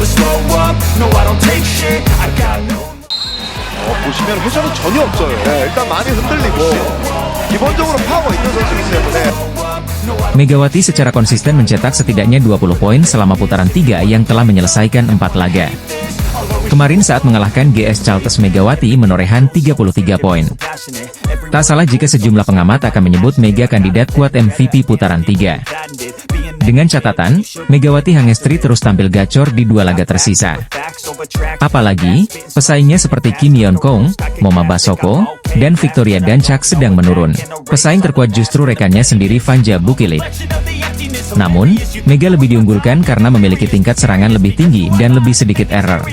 never slow up, no I don't take shit, I got no. 보시면 회전은 전혀 없어요. 네, 일단 많이 흔들리고 기본적으로 파워 있는 선수이기 때문에 Megawati secara konsisten mencetak setidaknya 20 poin selama putaran 3 yang telah menyelesaikan 4 laga. Kemarin saat mengalahkan GS Chalters, Megawati menorehan 33 poin. Tak salah jika sejumlah pengamat akan menyebut Mega kandidat kuat MVP putaran 3. Dengan catatan, Megawati Hangestri terus tampil gacor di 2 laga tersisa. Apalagi, pesaingnya seperti Kim Yeon Kong, Moma Basoko, dan Victoria Dancak sedang menurun. Pesaing terkuat justru rekannya sendiri Vanja Bukilic. Namun, Mega lebih diunggulkan karena memiliki tingkat serangan lebih tinggi dan lebih sedikit error.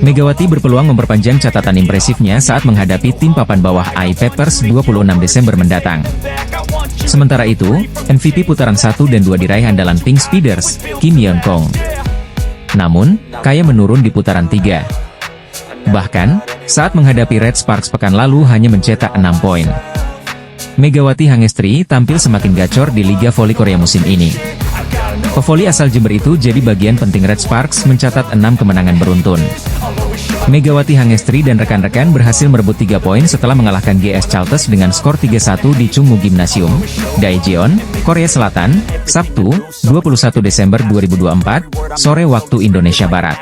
Megawati berpeluang memperpanjang catatan impresifnya saat menghadapi tim papan bawah I-Peppers 26 Desember mendatang. Sementara itu, MVP putaran 1 dan 2 diraih andalan Pink Speeders, Kim Yeon Kong. Namun, Kaya menurun di putaran 3. Bahkan, saat menghadapi Red Sparks pekan lalu hanya mencetak 6 poin. Megawati Hangestri tampil semakin gacor di Liga Voli Korea musim ini. Pevoli asal Jember itu jadi bagian penting Red Sparks mencatat 6 kemenangan beruntun. Megawati Hangestri dan rekan-rekan berhasil merebut 3 poin setelah mengalahkan GS Chalters dengan skor 3-1 di Chungmu Gymnasium, Daejeon, Korea Selatan, Sabtu, 21 Desember 2024, sore waktu Indonesia Barat.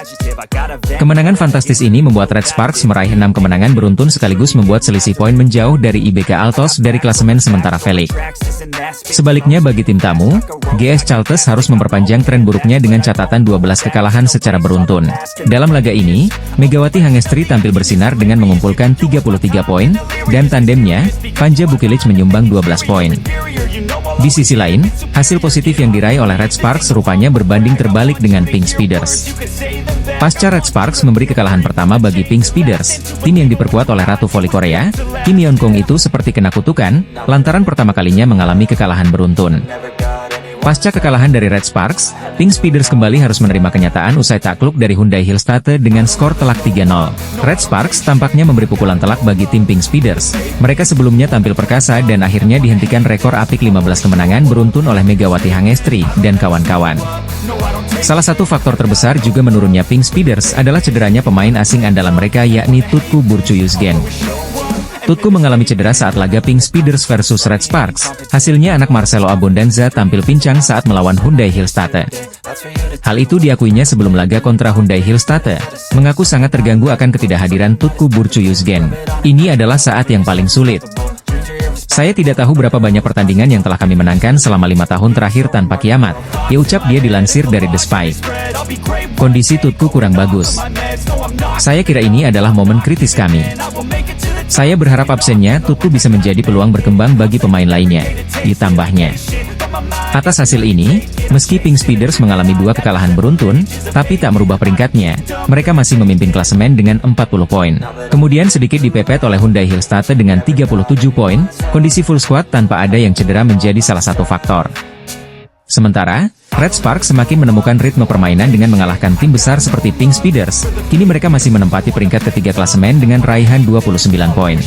Kemenangan fantastis ini membuat Red Sparks meraih 6 kemenangan beruntun sekaligus membuat selisih poin menjauh dari IBK Altos dari klasemen sementara Felix. Sebaliknya bagi tim tamu, GS Chalters harus memperpanjang tren buruknya dengan catatan 12 kekalahan secara beruntun. Dalam laga ini, Megawati Hangestri tampil bersinar dengan mengumpulkan 33 poin, dan tandemnya, Vanja Bukilic menyumbang 12 poin. Di sisi lain, hasil positif yang diraih oleh Red Sparks rupanya berbanding terbalik dengan Pink Speeders. Pasca Red Sparks memberi kekalahan pertama bagi Pink Speeders, tim yang diperkuat oleh Ratu Voli Korea, Kim Yeon Kong itu seperti kena kutukan, lantaran pertama kalinya mengalami kekalahan beruntun. Pasca kekalahan dari Red Sparks, Pink Speeders kembali harus menerima kenyataan usai takluk dari Hyundai Hillstate dengan skor telak 3-0. Red Sparks tampaknya memberi pukulan telak bagi tim Pink Speeders. Mereka sebelumnya tampil perkasa dan akhirnya dihentikan rekor apik 15 kemenangan beruntun oleh Megawati Hangestri dan kawan-kawan. Salah satu faktor terbesar juga menurunnya Pink Speeders adalah cederanya pemain asing andalan mereka yakni Tutku Burcu-Yuzgen. Tutku mengalami cedera saat laga Pink Speeders versus Red Sparks. Hasilnya anak Marcelo Abondanza tampil pincang saat melawan Hyundai Hillstate. Hal itu diakuinya sebelum laga kontra Hyundai Hillstate. Mengaku sangat terganggu akan ketidakhadiran Tutku Burcu-Yuzgen. Ini adalah saat yang paling sulit. Saya tidak tahu berapa banyak pertandingan yang telah kami menangkan selama 5 tahun terakhir tanpa kiamat, ya ucap dia dilansir dari The Spike. Kondisi Tutku kurang bagus. Saya kira ini adalah momen kritis kami. Saya berharap absennya Tutku bisa menjadi peluang berkembang bagi pemain lainnya, ditambahnya. Atas hasil ini, meski Pink Speeders mengalami 2 kekalahan beruntun, tapi tak merubah peringkatnya, mereka masih memimpin klasemen dengan 40 poin. Kemudian sedikit dipepet oleh Hyundai Hillstate dengan 37 poin, kondisi full squad tanpa ada yang cedera menjadi salah satu faktor. Sementara, Red Sparks semakin menemukan ritme permainan dengan mengalahkan tim besar seperti Pink Speeders. Kini mereka masih menempati peringkat ketiga klasemen dengan raihan 29 poin.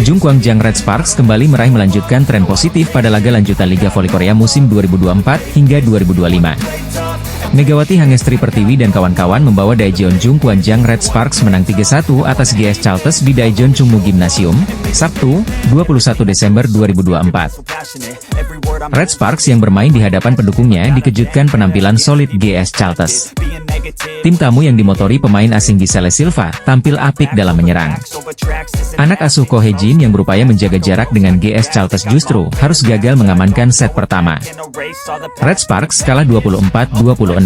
Jung Kwangjang Red Sparks kembali meraih melanjutkan tren positif pada laga lanjutan Liga Voli Korea musim 2024 hingga 2025. Megawati Hangestri Pertiwi dan kawan-kawan membawa Daejeon Jung Kwangjang Red Sparks menang 3-1 atas GS Chalters di Daejeon Chungmu Gymnasium, Sabtu, 21 Desember 2024. Red Sparks yang bermain di hadapan pendukungnya dikejutkan penampilan solid GS Chalters. Tim tamu yang dimotori pemain asing Giselle Silva tampil apik dalam menyerang. Anak asuh Ko Hye-jin yang berupaya menjaga jarak dengan GS Chalters justru harus gagal mengamankan set pertama. Red Sparks kalah 24-26.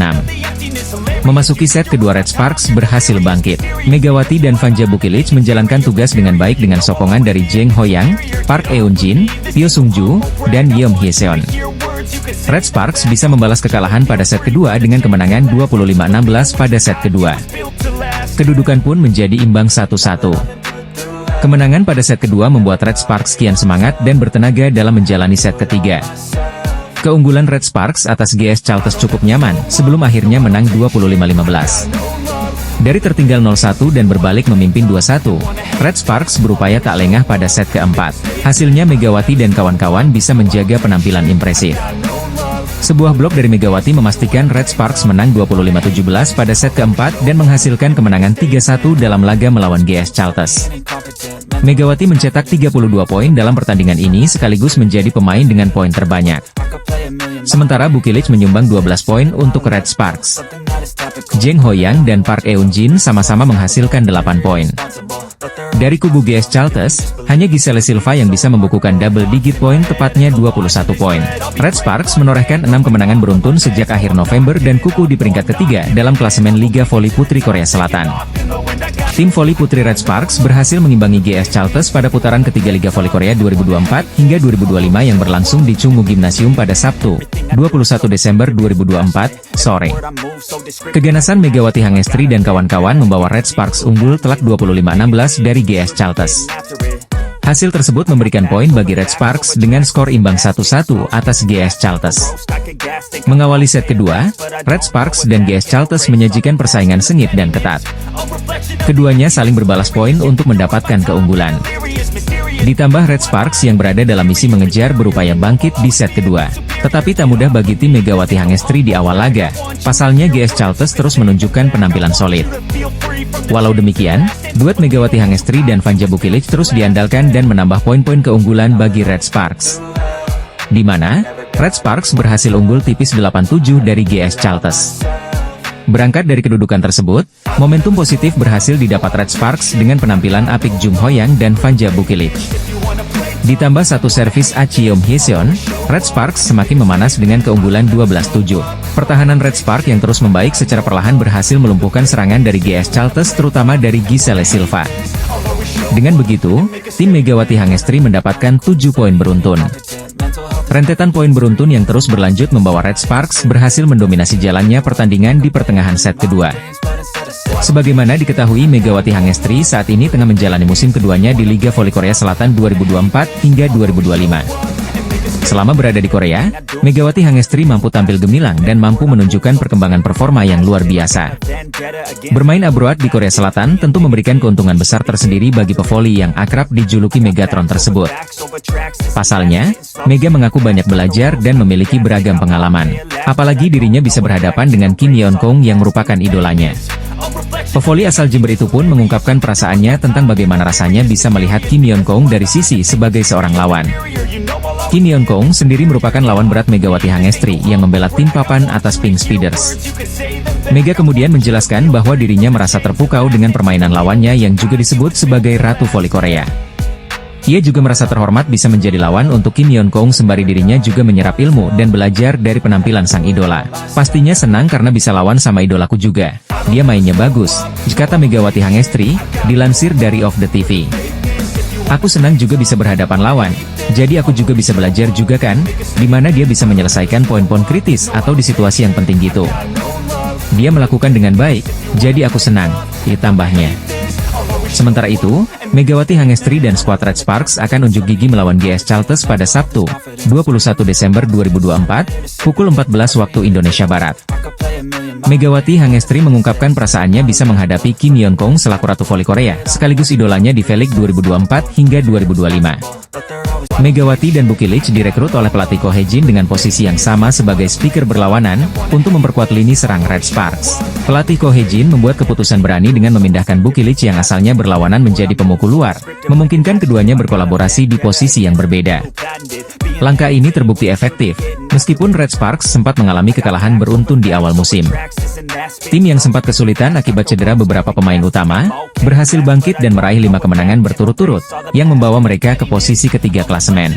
Memasuki set kedua Red Sparks berhasil bangkit. Megawati dan Vanja Bukilic menjalankan tugas dengan baik dengan sokongan dari Jeng Hoyang, Park Eun-jin, Pyo Sung-ju, dan Yeom Hye-seon. Red Sparks bisa membalas kekalahan pada set kedua dengan kemenangan 25-16 pada set kedua. Kedudukan pun menjadi imbang 1-1. Kemenangan pada set kedua membuat Red Sparks kian semangat dan bertenaga dalam menjalani set ketiga. Keunggulan Red Sparks atas GS Chalters cukup nyaman, sebelum akhirnya menang 25-15. Dari tertinggal 0-1 dan berbalik memimpin 2-1, Red Sparks berupaya tak lengah pada set keempat. Hasilnya Megawati dan kawan-kawan bisa menjaga penampilan impresif. Sebuah blok dari Megawati memastikan Red Sparks menang 25-17 pada set keempat dan menghasilkan kemenangan 3-1 dalam laga melawan GS Chalters. Megawati mencetak 32 poin dalam pertandingan ini sekaligus menjadi pemain dengan poin terbanyak. Sementara Bukilic menyumbang 12 poin untuk Red Sparks. Jeng Hoyang dan Park Eun Jin sama-sama menghasilkan 8 poin. Dari kubu GS Chalters, hanya Giselle Silva yang bisa membukukan double digit poin, tepatnya 21 poin. Red Sparks menorehkan 6 kemenangan beruntun sejak akhir November dan kukuh di peringkat ketiga dalam klasemen Liga Voli Putri Korea Selatan. Tim voli putri Red Sparks berhasil mengimbangi GS Chalters pada putaran ketiga Liga Voli Korea 2024 hingga 2025 yang berlangsung di Chungmu Gymnasium pada Sabtu, 21 Desember 2024, sore. Keganasan Megawati Hangestri dan kawan-kawan membawa Red Sparks unggul telak 25-16 dari GS Chalters. Hasil tersebut memberikan poin bagi Red Sparks dengan skor imbang 1-1 atas GS Chalters. Mengawali set kedua, Red Sparks dan GS Chalters menyajikan persaingan sengit dan ketat. Keduanya saling berbalas poin untuk mendapatkan keunggulan. Ditambah Red Sparks yang berada dalam misi mengejar berupaya bangkit di set kedua. Tetapi tak mudah bagi tim Megawati Hangestri di awal laga. Pasalnya GS Chalters terus menunjukkan penampilan solid. Walau demikian, duet Megawati Hangestri dan Vanja Bukilic terus diandalkan dan menambah poin-poin keunggulan bagi Red Sparks. Di mana, Red Sparks berhasil unggul tipis 8-7 dari GS Chalters. Berangkat dari kedudukan tersebut, momentum positif berhasil didapat Red Sparks dengan penampilan apik Jung Hoyang dan Vanja Bukilic. Ditambah satu servis Acheom Hyeseon, Red Sparks semakin memanas dengan keunggulan 12-7. Pertahanan Red Sparks yang terus membaik secara perlahan berhasil melumpuhkan serangan dari GS Chalters terutama dari Giselle Silva. Dengan begitu, tim Megawati Hangestri mendapatkan 7 poin beruntun. Rentetan poin beruntun yang terus berlanjut membawa Red Sparks berhasil mendominasi jalannya pertandingan di pertengahan set kedua. Sebagaimana diketahui, Megawati Hangestri saat ini tengah menjalani musim keduanya di Liga Voli Korea Selatan 2024 hingga 2025. Selama berada di Korea, Megawati Hangestri mampu tampil gemilang dan mampu menunjukkan perkembangan performa yang luar biasa. Bermain abroad di Korea Selatan tentu memberikan keuntungan besar tersendiri bagi pevoli yang akrab dijuluki Megatron tersebut. Pasalnya, Mega mengaku banyak belajar dan memiliki beragam pengalaman. Apalagi dirinya bisa berhadapan dengan Kim Yeon Kong yang merupakan idolanya. Pevoli asal Jember itu pun mengungkapkan perasaannya tentang bagaimana rasanya bisa melihat Kim Yeon Kong dari sisi sebagai seorang lawan. Kim Yeon Kong sendiri merupakan lawan berat Megawati Hangestri yang membela tim papan atas Pink Speeders. Mega kemudian menjelaskan bahwa dirinya merasa terpukau dengan permainan lawannya yang juga disebut sebagai Ratu Voli Korea. Ia juga merasa terhormat bisa menjadi lawan untuk Kim Yeon Kong sembari dirinya juga menyerap ilmu dan belajar dari penampilan sang idola. Pastinya senang karena bisa lawan sama idolaku juga. Dia mainnya bagus, kata Megawati Hangestri, dilansir dari Off The TV. Aku senang juga bisa berhadapan lawan, jadi aku juga bisa belajar juga kan, dimana dia bisa menyelesaikan poin-poin kritis atau di situasi yang penting gitu. Dia melakukan dengan baik, jadi aku senang, ditambahnya. Sementara itu, Megawati Hangestri dan skuad Red Sparks akan unjuk gigi melawan GS Chalters pada Sabtu, 21 Desember 2024, pukul 14 waktu Indonesia Barat. Megawati Hangestri mengungkapkan perasaannya bisa menghadapi Kim Yeon Kong selaku Ratu Voli Korea, sekaligus idolanya di V-League 2024 hingga 2025. Megawati dan Bukilic direkrut oleh pelatih Ko Hae-jin dengan posisi yang sama sebagai speaker berlawanan, untuk memperkuat lini serang Red Sparks. Pelatih Ko Hae-jin membuat keputusan berani dengan memindahkan Bukilic yang asalnya berlawanan menjadi pemukul luar, memungkinkan keduanya berkolaborasi di posisi yang berbeda. Langkah ini terbukti efektif, meskipun Red Sparks sempat mengalami kekalahan beruntun di awal musim. Tim yang sempat kesulitan akibat cedera beberapa pemain utama, berhasil bangkit dan meraih 5 kemenangan berturut-turut, yang membawa mereka ke posisi ketiga klasemen.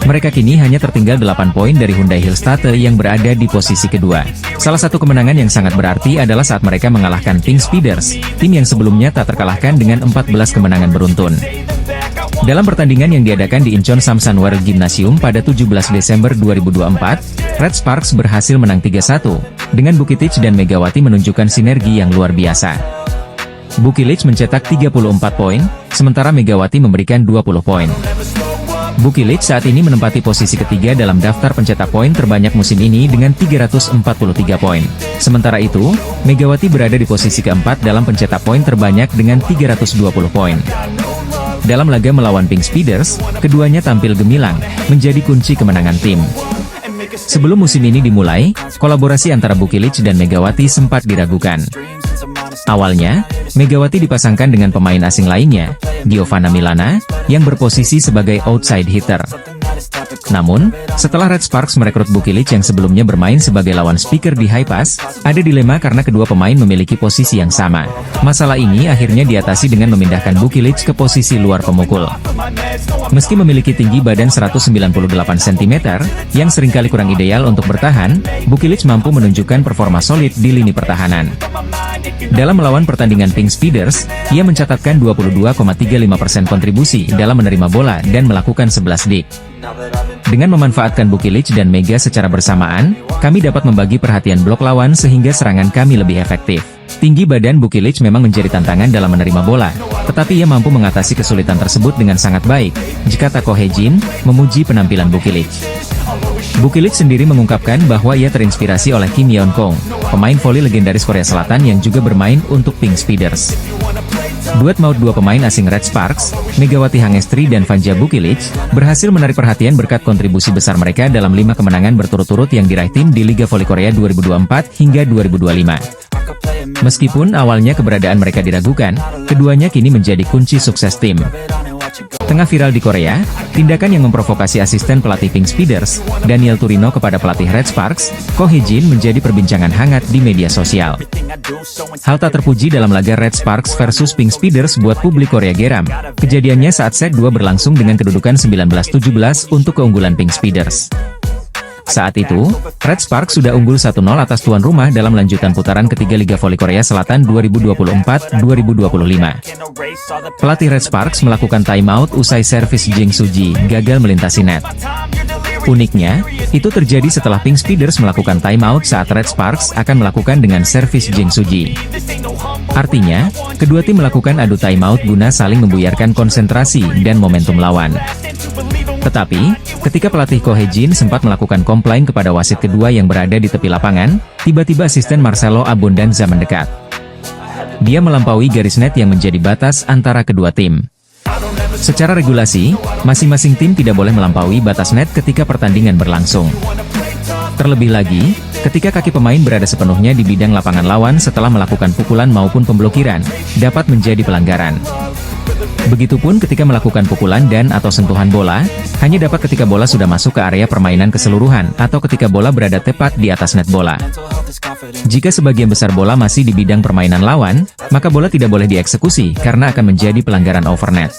Mereka kini hanya tertinggal 8 poin dari Hyundai Hillstate yang berada di posisi kedua. Salah satu kemenangan yang sangat berarti adalah saat mereka mengalahkan Pink Speeders, tim yang sebelumnya tak terkalahkan dengan 14 kemenangan beruntun. Dalam pertandingan yang diadakan di Incheon Samsan World Gymnasium pada 17 Desember 2024, Red Sparks berhasil menang 3-1, dengan Bukilic dan Megawati menunjukkan sinergi yang luar biasa. Bukilic mencetak 34 poin, sementara Megawati memberikan 20 poin. Bukilic saat ini menempati posisi ketiga dalam daftar pencetak poin terbanyak musim ini dengan 343 poin. Sementara itu, Megawati berada di posisi keempat dalam pencetak poin terbanyak dengan 320 poin. Dalam laga melawan Pink Speeders, keduanya tampil gemilang, menjadi kunci kemenangan tim. Sebelum musim ini dimulai, kolaborasi antara Bukilic dan Megawati sempat diragukan. Awalnya, Megawati dipasangkan dengan pemain asing lainnya, Giovanna Milana, yang berposisi sebagai outside hitter. Namun, setelah Red Sparks merekrut Bukilic yang sebelumnya bermain sebagai lawan speaker di high pass, ada dilema karena kedua pemain memiliki posisi yang sama. Masalah ini akhirnya diatasi dengan memindahkan Bukilic ke posisi luar pemukul. Meski memiliki tinggi badan 198 cm, yang seringkali kurang ideal untuk bertahan, Bukilic mampu menunjukkan performa solid di lini pertahanan. Dalam melawan pertandingan Pink Speeders, ia mencatatkan 22,35% kontribusi dalam menerima bola dan melakukan 11 dik. Dengan memanfaatkan Bukilic dan Mega secara bersamaan, kami dapat membagi perhatian blok lawan sehingga serangan kami lebih efektif. Tinggi badan Bukilic memang menjadi tantangan dalam menerima bola, tetapi ia mampu mengatasi kesulitan tersebut dengan sangat baik, jika Tako Hejin memuji penampilan Bukilic. Bukilic sendiri mengungkapkan bahwa ia terinspirasi oleh Kim Yeon Kong, pemain voli legendaris Korea Selatan yang juga bermain untuk Pink Speeders. Duet maut dua pemain asing Red Sparks, Megawati Hangestri dan Vanja Bukilic, berhasil menarik perhatian berkat kontribusi besar mereka dalam 5 kemenangan berturut-turut yang diraih tim di Liga Voli Korea 2024 hingga 2025. Meskipun awalnya keberadaan mereka diragukan, keduanya kini menjadi kunci sukses tim. Tengah viral di Korea, tindakan yang memprovokasi asisten pelatih Pink Speeders, Daniel Turino kepada pelatih Red Sparks, Ko Hejin menjadi perbincangan hangat di media sosial. Hal tak terpuji dalam laga Red Sparks versus Pink Speeders buat publik Korea geram. Kejadiannya saat set 2 berlangsung dengan kedudukan 19-17 untuk keunggulan Pink Speeders. Saat itu, Red Sparks sudah unggul 1-0 atas tuan rumah dalam lanjutan putaran ketiga Liga Voli Korea Selatan 2024-2025. Pelatih Red Sparks melakukan timeout usai servis Jing Suji gagal melintasi net. Uniknya, itu terjadi setelah Pink Speeders melakukan timeout saat Red Sparks akan melakukan dengan servis Jing Suji. Artinya, kedua tim melakukan adu timeout guna saling membuyarkan konsentrasi dan momentum lawan. Tetapi, ketika pelatih Ko Hejin sempat melakukan komplain kepada wasit kedua yang berada di tepi lapangan, tiba-tiba asisten Marcelo Abondanza mendekat. Dia melampaui garis net yang menjadi batas antara kedua tim. Secara regulasi, masing-masing tim tidak boleh melampaui batas net ketika pertandingan berlangsung. Terlebih lagi, ketika kaki pemain berada sepenuhnya di bidang lapangan lawan setelah melakukan pukulan maupun pemblokiran, dapat menjadi pelanggaran. Begitupun ketika melakukan pukulan dan atau sentuhan bola, hanya dapat ketika bola sudah masuk ke area permainan keseluruhan atau ketika bola berada tepat di atas net bola. Jika sebagian besar bola masih di bidang permainan lawan, maka bola tidak boleh dieksekusi karena akan menjadi pelanggaran overnet.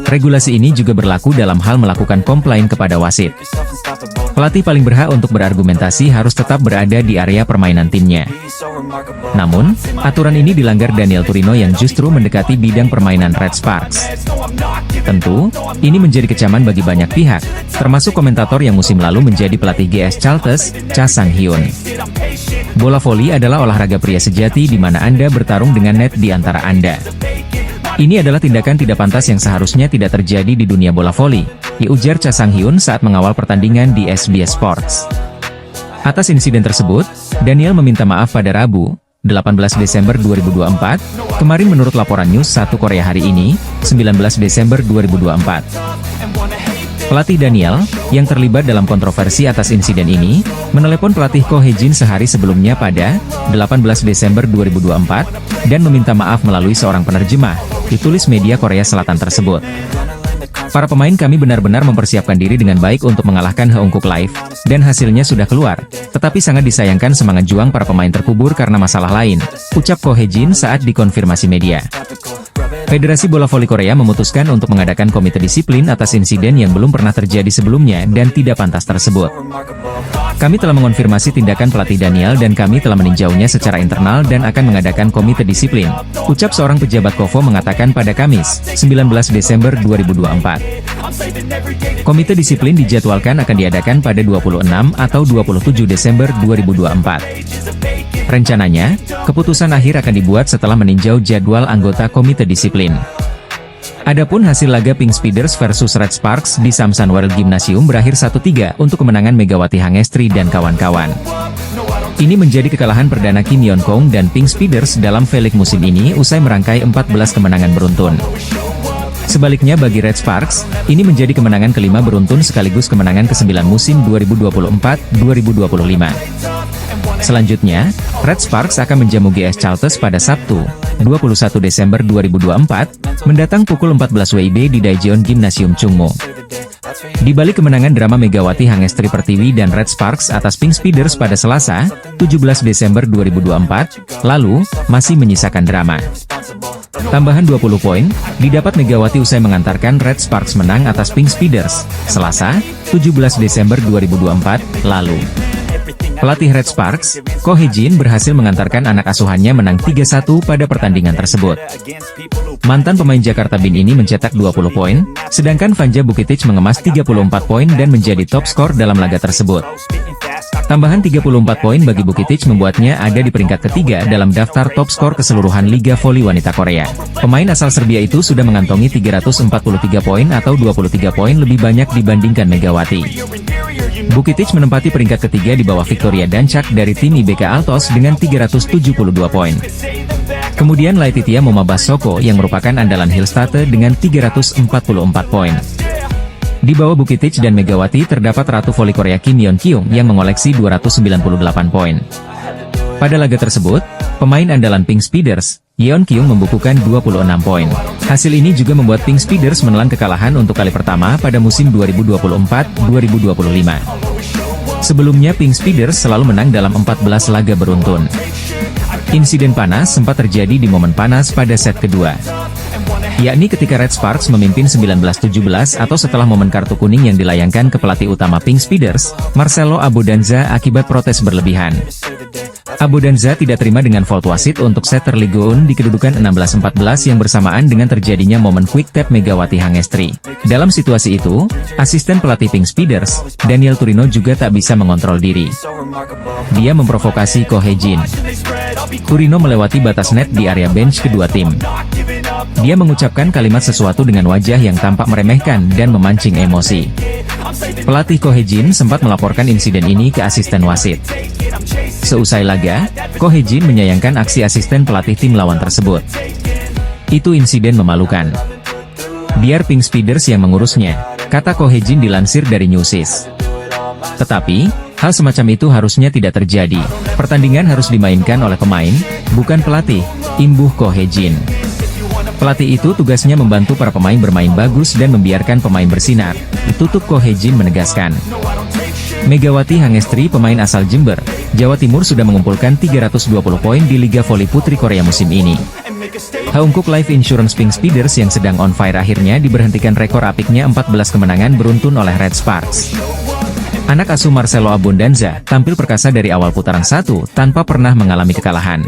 Regulasi ini juga berlaku dalam hal melakukan komplain kepada wasit. Pelatih paling berhak untuk berargumentasi harus tetap berada di area permainan timnya. Namun, aturan ini dilanggar Daniel Turino yang justru mendekati bidang permainan Red Sparks. Tentu, ini menjadi kecaman bagi banyak pihak, termasuk komentator yang musim lalu menjadi pelatih GS Chalters, Cha Sang-hyun. Bola voli adalah olahraga pria sejati di mana Anda bertarung dengan net di antara Anda. Ini adalah tindakan tidak pantas yang seharusnya tidak terjadi di dunia bola voli, ujar Cha Sang-hyun saat mengawal pertandingan di SBS Sports. Atas insiden tersebut, Daniel meminta maaf pada Rabu, 18 Desember 2024, kemarin menurut laporan News 1 Korea hari ini, 19 Desember 2024. Pelatih Daniel, yang terlibat dalam kontroversi atas insiden ini, menelepon pelatih Ko Hejin sehari sebelumnya pada 18 Desember 2024, dan meminta maaf melalui seorang penerjemah, ditulis media Korea Selatan tersebut. Para pemain kami benar-benar mempersiapkan diri dengan baik untuk mengalahkan Heungkuk Live, dan hasilnya sudah keluar, tetapi sangat disayangkan semangat juang para pemain terkubur karena masalah lain, ucap Ko Hejin saat dikonfirmasi media. Federasi Bola Voli Korea memutuskan untuk mengadakan komite disiplin atas insiden yang belum pernah terjadi sebelumnya dan tidak pantas tersebut. Kami telah mengonfirmasi tindakan pelatih Daniel dan kami telah meninjaunya secara internal dan akan mengadakan komite disiplin, ucap seorang pejabat KOFO mengatakan pada Kamis, 19 Desember 2024. Komite disiplin dijadwalkan akan diadakan pada 26 atau 27 Desember 2024. Rencananya, keputusan akhir akan dibuat setelah meninjau jadwal anggota komite disiplin. Adapun hasil laga Pink Speeders versus Red Sparks di Samsan World Gymnasium berakhir 1-3 untuk kemenangan Megawati Hangestri dan kawan-kawan. Ini menjadi kekalahan perdana Kim Yeon Kong dan Pink Speeders dalam V-League musim ini usai merangkai 14 kemenangan beruntun. Sebaliknya bagi Red Sparks, ini menjadi kemenangan kelima beruntun sekaligus kemenangan ke-9 musim 2024-2025. Selanjutnya, Red Sparks akan menjamu GS Charlton pada Sabtu, 21 Desember 2024, mendatang pukul 14 WIB di Daejeon Gymnasium Chungmo. Di balik kemenangan drama Megawati Hangestri Pertiwi dan Red Sparks atas Pink Speeders pada Selasa, 17 Desember 2024, lalu, masih menyisakan drama. Tambahan 20 poin, didapat Megawati usai mengantarkan Red Sparks menang atas Pink Speeders, Selasa, 17 Desember 2024, lalu. Pelatih Red Sparks, Ko Hee-jin berhasil mengantarkan anak asuhannya menang 3-1 pada pertandingan tersebut. Mantan pemain Jakarta Bin ini mencetak 20 poin, sedangkan Vanja Bukitic mengemas 34 poin dan menjadi top skor dalam laga tersebut. Tambahan 34 poin bagi Bukitic membuatnya ada di peringkat ketiga dalam daftar top skor keseluruhan Liga Voli Wanita Korea. Pemain asal Serbia itu sudah mengantongi 343 poin atau 23 poin lebih banyak dibandingkan Megawati. Bukitic menempati peringkat ketiga di bawah Victoria Dancak dari tim IBK Altos dengan 372 poin. Kemudian Laetitia Momabasoko yang merupakan andalan Hillstate dengan 344 poin. Di bawah Bukitic dan Megawati terdapat Ratu Voli Korea Kim Yeon Kyung yang mengoleksi 298 poin. Pada laga tersebut, pemain andalan Pink Speeders, Yeon Kyung membukukan 26 poin. Hasil ini juga membuat Pink Speeders menelan kekalahan untuk kali pertama pada musim 2024-2025. Sebelumnya Pink Speeders selalu menang dalam 14 laga beruntun. Insiden panas sempat terjadi di momen panas pada set kedua, yakni ketika Red Sparks memimpin 19-17 atau setelah momen kartu kuning yang dilayangkan ke pelatih utama Pink Speeders, Marcelo Abodanza akibat protes berlebihan. Abodanza tidak terima dengan fault wasit untuk set terligoun di kedudukan 16-14 yang bersamaan dengan terjadinya momen quick tap Megawati Hangestri. Dalam situasi itu, asisten pelatih Pink Speeders, Daniel Turino juga tak bisa mengontrol diri. Dia memprovokasi Ko Hee-jin. Turino melewati batas net di area bench kedua tim. Dia mengucapkan kalimat sesuatu dengan wajah yang tampak meremehkan dan memancing emosi. Pelatih Ko Hee-jin sempat melaporkan insiden ini ke asisten wasit. Seusai laga, Ko Hee-jin menyayangkan aksi asisten pelatih tim lawan tersebut. Itu insiden memalukan. Biar Pink Speeders yang mengurusnya, kata Ko Hee-jin dilansir dari Newsis. Tetapi, hal semacam itu harusnya tidak terjadi. Pertandingan harus dimainkan oleh pemain, bukan pelatih, imbuh Ko Hee-jin. Pelatih itu tugasnya membantu para pemain bermain bagus dan membiarkan pemain bersinar, tutup Ko Hee-jin menegaskan. Megawati Hangestri pemain asal Jember, Jawa Timur sudah mengumpulkan 320 poin di Liga Voli Putri Korea musim ini. Haungkuk Life Insurance Pink Speeders yang sedang on fire akhirnya diberhentikan rekor apiknya 14 kemenangan beruntun oleh Red Sparks. Anak asuh Marcelo Abodanza tampil perkasa dari awal putaran 1 tanpa pernah mengalami kekalahan.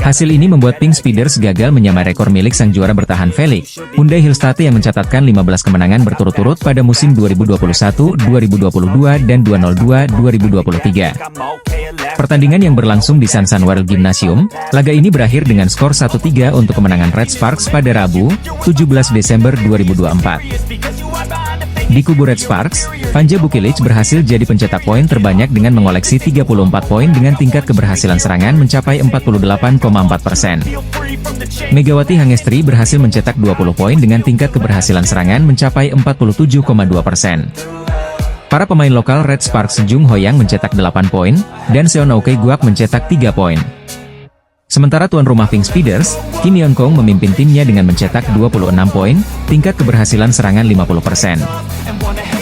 Hasil ini membuat Pink Speeders gagal menyamai rekor milik sang juara bertahan Felix, Hyundai Hillstate yang mencatatkan 15 kemenangan berturut-turut pada musim 2021, 2022, dan 2022-2023. Pertandingan yang berlangsung di Sansan World Gymnasium, laga ini berakhir dengan skor 1-3 untuk kemenangan Red Sparks pada Rabu, 17 Desember 2024. Di kubu Red Sparks, Vanja Bukitic berhasil jadi pencetak poin terbanyak dengan mengoleksi 34 poin dengan tingkat keberhasilan serangan mencapai 48,4%. Megawati Hangestri berhasil mencetak 20 poin dengan tingkat keberhasilan serangan mencapai 47,2%. Para pemain lokal Red Sparks Jung Hoyang mencetak 8 poin, dan Seonaoke Guak mencetak 3 poin. Sementara tuan rumah Pink Speeders, Kim Yeon Kong memimpin timnya dengan mencetak 26 poin, tingkat keberhasilan serangan 50%.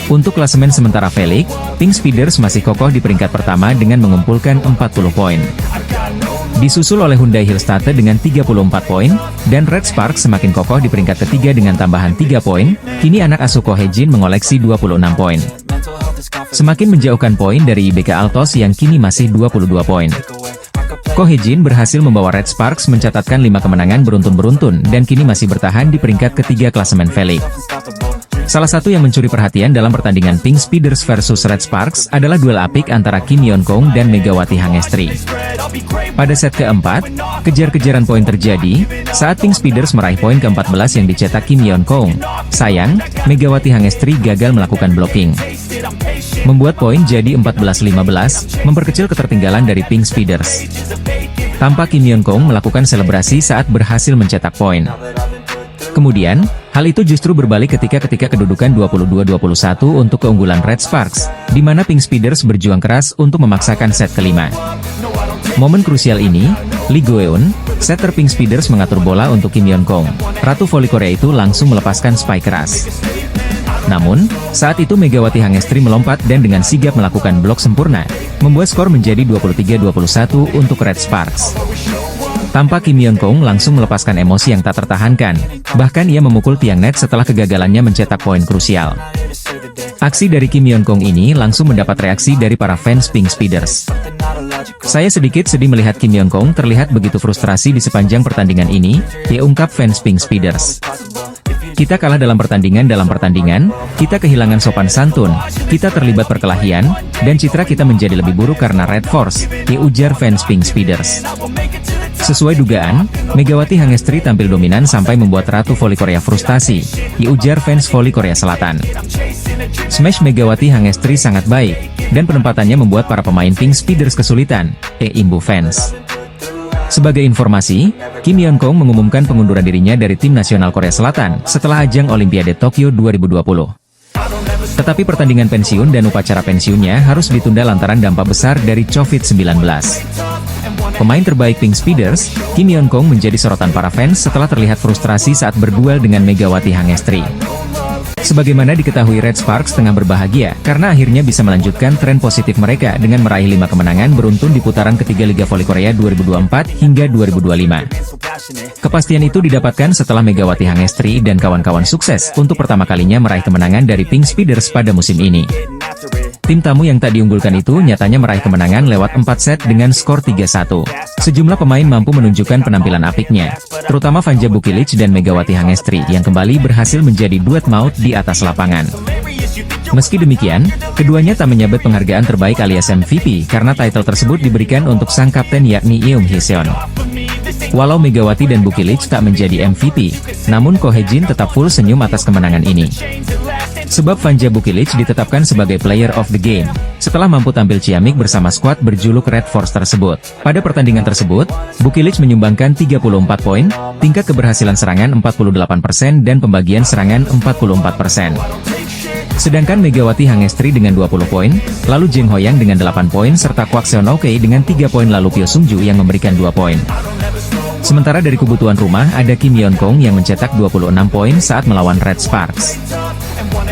Untuk klasemen sementara Felix, Pink Speeders masih kokoh di peringkat pertama dengan mengumpulkan 40 poin. Disusul oleh Hyundai Hillstate dengan 34 poin, dan Red Sparks semakin kokoh di peringkat ketiga dengan tambahan 3 poin, kini anak asuh Ko Hee-jin mengoleksi 26 poin. Semakin menjauhkan poin dari IBK Altos yang kini masih 22 poin. Ko Hee-jin berhasil membawa Red Sparks mencatatkan 5 kemenangan beruntun-beruntun dan kini masih bertahan di peringkat ketiga klasemen Felix. Salah satu yang mencuri perhatian dalam pertandingan Pink Speeders versus Red Sparks adalah duel apik antara Kim Yeon Kong dan Megawati Hangestri. Pada set keempat, kejar-kejaran poin terjadi, saat Pink Speeders meraih poin ke-14 yang dicetak Kim Yeon Kong. Sayang, Megawati Hangestri gagal melakukan blocking, membuat poin jadi 14-15, memperkecil ketertinggalan dari Pink Speeders. Tampak Kim Yeon Kong melakukan selebrasi saat berhasil mencetak poin. Kemudian, Hal itu justru berbalik ketika kedudukan 22-21 untuk keunggulan Red Sparks, di mana Pink Speeders berjuang keras untuk memaksakan set kelima. Momen krusial ini, Lee Go-eun, setter Pink Speeders mengatur bola untuk Kim Yeon-kong. Ratu voli Korea itu langsung melepaskan spike keras. Namun, saat itu Megawati Hangestri melompat dan dengan sigap melakukan blok sempurna, membuat skor menjadi 23-21 untuk Red Sparks. Tampak Kim Yeon-kong langsung melepaskan emosi yang tak tertahankan, bahkan ia memukul tiang net setelah kegagalannya mencetak poin krusial. Aksi dari Kim Yeon-kong ini langsung mendapat reaksi dari para fans Pink Speeders. Saya sedikit sedih melihat Kim Yeon-kong terlihat begitu frustrasi di sepanjang pertandingan ini, ungkap fans Pink Speeders. Kita kalah dalam pertandingan, kita kehilangan sopan santun, kita terlibat perkelahian, dan citra kita menjadi lebih buruk karena Red Force, ujar fans Pink Speeders. Sesuai dugaan, Megawati Hangestri tampil dominan sampai membuat Ratu Voli Korea frustasi, ujar fans voli Korea Selatan. Smash Megawati Hangestri sangat baik, dan penempatannya membuat para pemain Pink Speeders kesulitan, imbu fans. Sebagai informasi, Kim Yeon-kong mengumumkan pengunduran dirinya dari tim nasional Korea Selatan setelah ajang Olimpiade Tokyo 2020. Tetapi pertandingan pensiun dan upacara pensiunnya harus ditunda lantaran dampak besar dari COVID-19. Pemain terbaik Pink Speeders, Kim Yeon-kong menjadi sorotan para fans setelah terlihat frustrasi saat berduel dengan Megawati Hangestri. Sebagaimana diketahui, Red Sparks tengah berbahagia karena akhirnya bisa melanjutkan tren positif mereka dengan meraih 5 kemenangan beruntun di putaran ketiga Liga Voli Korea 2024 hingga 2025. Kepastian itu didapatkan setelah Megawati Hangestri dan kawan-kawan sukses untuk pertama kalinya meraih kemenangan dari Pink Speeders pada musim ini. Tim tamu yang tak diunggulkan itu nyatanya meraih kemenangan lewat 4 set dengan skor 3-1. Sejumlah pemain mampu menunjukkan penampilan apiknya, terutama Vanja Bukilic dan Megawati Hangestri yang kembali berhasil menjadi duet maut di atas lapangan. Meski demikian, keduanya tak menyabet penghargaan terbaik alias MVP karena title tersebut diberikan untuk sang kapten yakni Eum Hee-seon. Walau Megawati dan Bukilic tak menjadi MVP, namun Ko Hye-jin tetap full senyum atas kemenangan ini. Sebab Vanja Bukilic ditetapkan sebagai Player of the Game, setelah mampu tampil ciamik bersama skuad berjuluk Red Force tersebut. Pada pertandingan tersebut, Bukilic menyumbangkan 34 poin, tingkat keberhasilan serangan 48% dan pembagian serangan 44%. Sedangkan Megawati Hangestri dengan 20 poin, lalu Jeng Hoyang dengan 8 poin serta Kwak Seon-ok dengan 3 poin lalu Pyo Sung-ju yang memberikan 2 poin. Sementara dari kebutuhan rumah ada Kim Yeon-kong yang mencetak 26 poin saat melawan Red Sparks.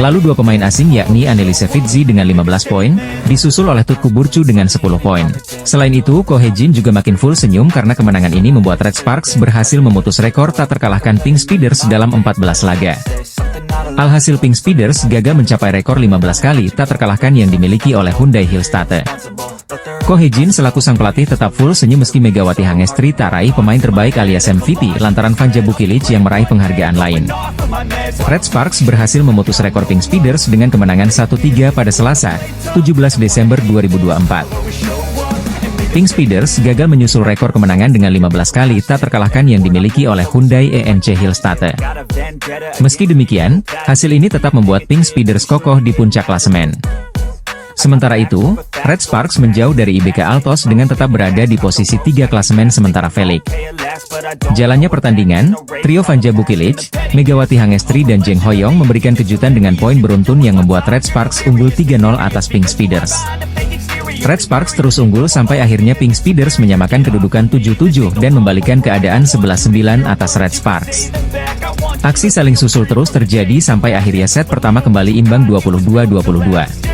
Lalu dua pemain asing yakni Annelise Fitzi dengan 15 poin, disusul oleh Tutku Burcu dengan 10 poin. Selain itu, Ko Hye-jin juga makin full senyum karena kemenangan ini membuat Red Sparks berhasil memutus rekor tak terkalahkan Pink Speeders dalam 14 laga. Alhasil Pink Speeders gagal mencapai rekor 15 kali tak terkalahkan yang dimiliki oleh Hyundai Hillstate. Ko Hye-jin selaku sang pelatih tetap full senyum meski Megawati Hangestri tak raih pemain terbaik alias MVP lantaran Vanja Bukilic yang meraih penghargaan lain. Red Sparks berhasil memutus rekor Pink Speeders dengan kemenangan 1-3 pada Selasa, 17 Desember 2024. Pink Speeders gagal menyusul rekor kemenangan dengan 15 kali tak terkalahkan yang dimiliki oleh Hyundai ENC Hillstate. Meski demikian, hasil ini tetap membuat Pink Speeders kokoh di puncak klasemen. Sementara itu, Red Sparks menjauh dari IBK Altos dengan tetap berada di posisi 3 klasemen sementara Felix. Jalannya pertandingan, trio Vanja Bukilic, Megawati Hangestri dan Jeng Hoyong memberikan kejutan dengan poin beruntun yang membuat Red Sparks unggul 3-0 atas Pink Speeders. Red Sparks terus unggul sampai akhirnya Pink Speeders menyamakan kedudukan 7-7 dan membalikan keadaan 11-9 atas Red Sparks. Aksi saling susul terus terjadi sampai akhirnya set pertama kembali imbang 22-22.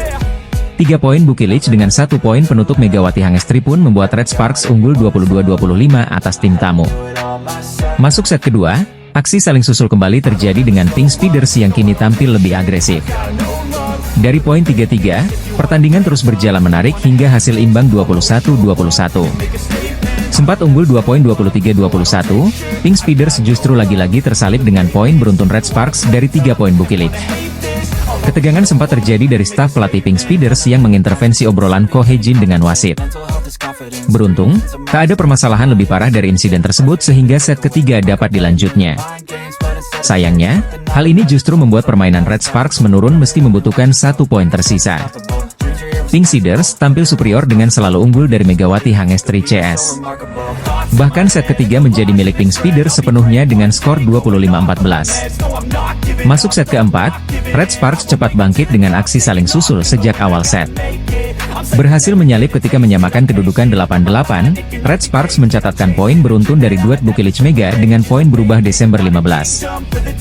3 poin Bukilic dengan 1 poin penutup Megawati Hangestri pun membuat Red Sparks unggul 22-25 atas tim tamu. Masuk set kedua, aksi saling susul kembali terjadi dengan Pink Speeders yang kini tampil lebih agresif. Dari poin 3-3, pertandingan terus berjalan menarik hingga hasil imbang 21-21. Sempat unggul 2 poin 23-21, Pink Speeders justru lagi-lagi tersalip dengan poin beruntun Red Sparks dari 3 poin Bukilic. Ketegangan sempat terjadi dari staf pelatih Pink Speeders yang mengintervensi obrolan Ko Hye-jin dengan wasit. Beruntung, tak ada permasalahan lebih parah dari insiden tersebut sehingga set ketiga dapat dilanjutnya. Sayangnya, hal ini justru membuat permainan Red Sparks menurun meski membutuhkan 1 poin tersisa. Pink Speeders tampil superior dengan selalu unggul dari Megawati Hangestri CS. Bahkan set ketiga menjadi milik Pink Speeder sepenuhnya dengan skor 25-14. Masuk set keempat, Red Sparks cepat bangkit dengan aksi saling susul sejak awal set. Berhasil menyalip ketika menyamakan kedudukan 8-8, Red Sparks mencatatkan poin beruntun dari duet Bukilic Mega dengan poin berubah Desember 15.